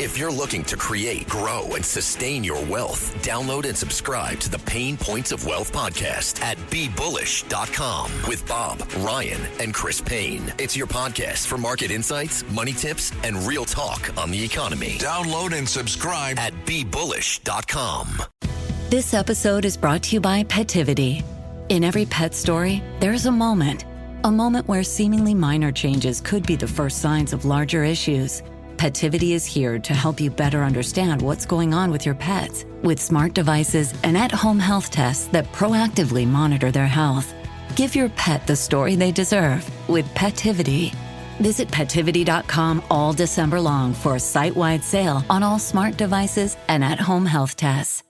If you're looking to create, grow, and sustain your wealth, download and subscribe to the Pain Points of Wealth podcast at BeBullish.com with Bob, Ryan, and Chris Payne. It's your podcast for market insights, money tips, and real talk on the economy. Download and subscribe at BeBullish.com. This episode is brought to you by Petivity. In every pet story, there's a moment where seemingly minor changes could be the first signs of larger issues. Petivity is here to help you better understand what's going on with your pets with smart devices and at-home health tests that proactively monitor their health. Give your pet the story they deserve with Petivity. Visit Petivity.com all December long for a site-wide sale on all smart devices and at-home health tests.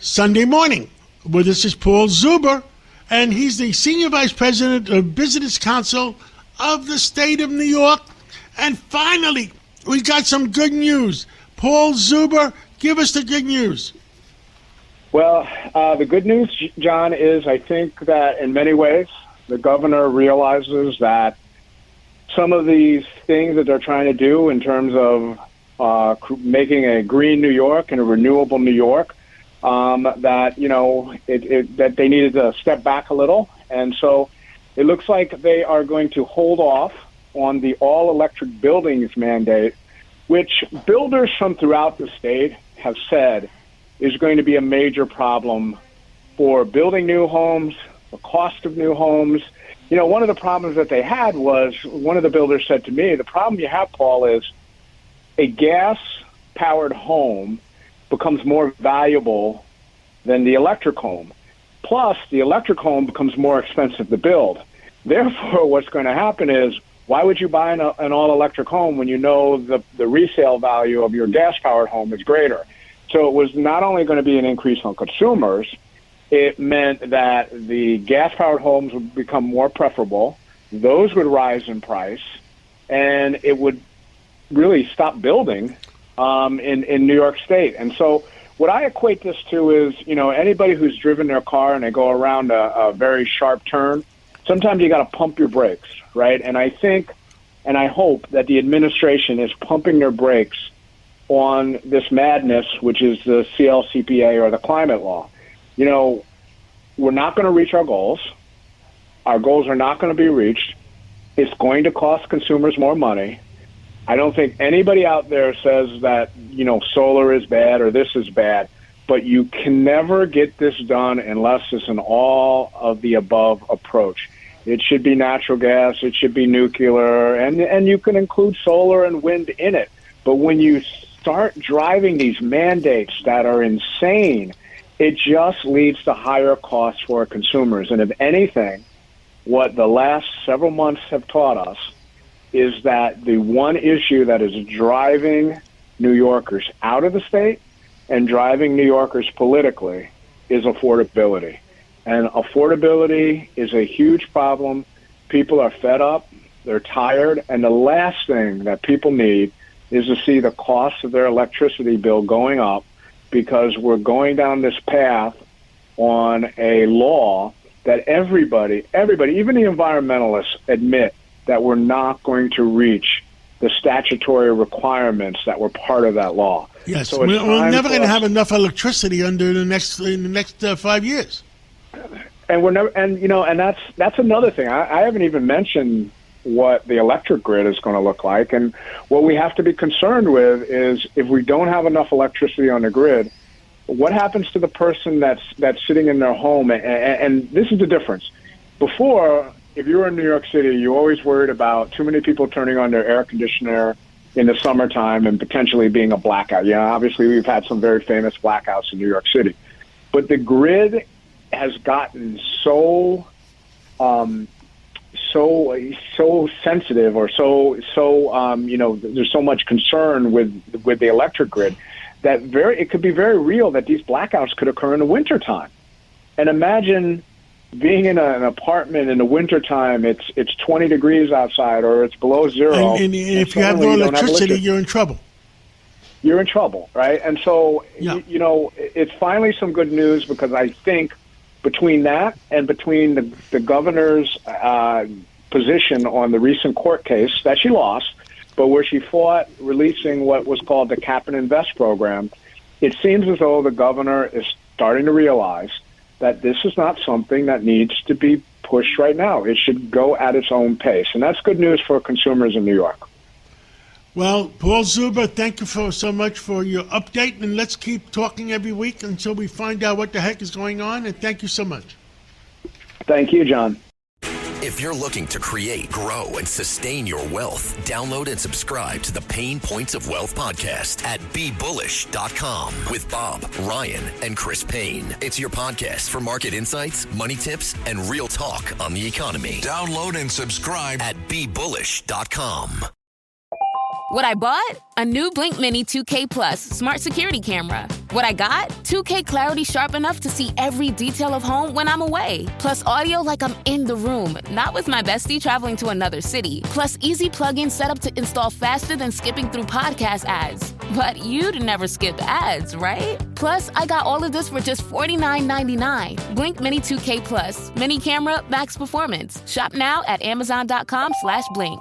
Sunday morning. Well, this is Paul Zuber, and he's the Senior Vice President of Business Council of the state of New York. And finally, we got some good news. Paul Zuber, give us the good news. Well, the good news, John, is I think that in many ways the governor realizes that some of these things that they're trying to do in terms of making a green New York and a renewable New York, that they needed to step back a little. And so it looks like they are going to hold off on the all-electric buildings mandate, which builders from throughout the state have said is going to be a major problem for building new homes, the cost of new homes. You know, one of the problems that they had was, one of the builders said to me, the problem you have, Paul, is a gas-powered home becomes more valuable than the electric home. Plus, the electric home becomes more expensive to build. Therefore, what's going to happen is, why would you buy an all-electric home when you know the resale value of your gas-powered home is greater? So it was not only going to be an increase on consumers, it meant that the gas-powered homes would become more preferable, those would rise in price, and it would really stop building in New York State. And so what I equate this to is, anybody who's driven their car and they go around a very sharp turn, sometimes you got to pump your brakes, right? And I think, and I hope that the administration is pumping their brakes on this madness, which is the CLCPA or the climate law. We're not going to reach our goals. Our goals are not going to be reached. It's going to cost consumers more money. I don't think anybody out there says that, solar is bad or this is bad. But you can never get this done unless it's an all-of-the-above approach. It should be natural gas, it should be nuclear, and you can include solar and wind in it. But when you start driving these mandates that are insane, it just leads to higher costs for consumers. And if anything, what the last several months have taught us is that the one issue that is driving New Yorkers out of the state and driving New Yorkers politically is affordability. And affordability is a huge problem. People are fed up, they're tired, and the last thing that people need is to see the cost of their electricity bill going up, because we're going down this path on a law that everybody, even the environmentalists, admit that we're not going to reach the statutory requirements that were part of that law. Yes, so we're never going to have enough electricity in the next 5 years. And we're never, and that's another thing. I haven't even mentioned what the electric grid is going to look like, and what we have to be concerned with is if we don't have enough electricity on the grid, what happens to the person that's sitting in their home? And this is the difference. Before, if you were in New York City, you always worried about too many people turning on their air conditioner in the summertime and potentially being a blackout. Obviously we've had some very famous blackouts in New York City, but the grid has gotten so sensitive, or there's so much concern with the electric grid that it could be very real that these blackouts could occur in the wintertime. And imagine being in an apartment in the wintertime, it's 20 degrees outside or it's below zero. And if you have no electricity, you're in trouble. You're in trouble, right? And so, it's finally some good news, because I think between that and between the governor's position on the recent court case that she lost, but where she fought releasing what was called the Cap and Invest program, it seems as though the governor is starting to realize that this is not something that needs to be pushed right now. It should go at its own pace. And that's good news for consumers in New York. Well, Paul Zuber, thank you so much for your update, and let's keep talking every week until we find out what the heck is going on, and thank you so much. Thank you, John. If you're looking to create, grow, and sustain your wealth, download and subscribe to the Pain Points of Wealth podcast at BeBullish.com with Bob, Ryan, and Chris Payne. It's your podcast for market insights, money tips, and real talk on the economy. Download and subscribe at BeBullish.com. What I bought? A new Blink Mini 2K Plus smart security camera. What I got? 2K clarity sharp enough to see every detail of home when I'm away. Plus audio like I'm in the room, not with my bestie traveling to another city. Plus easy plug-in setup to install faster than skipping through podcast ads. But you'd never skip ads, right? Plus, I got all of this for just $49.99. Blink Mini 2K Plus. Mini camera, max performance. Shop now at Amazon.com/Blink.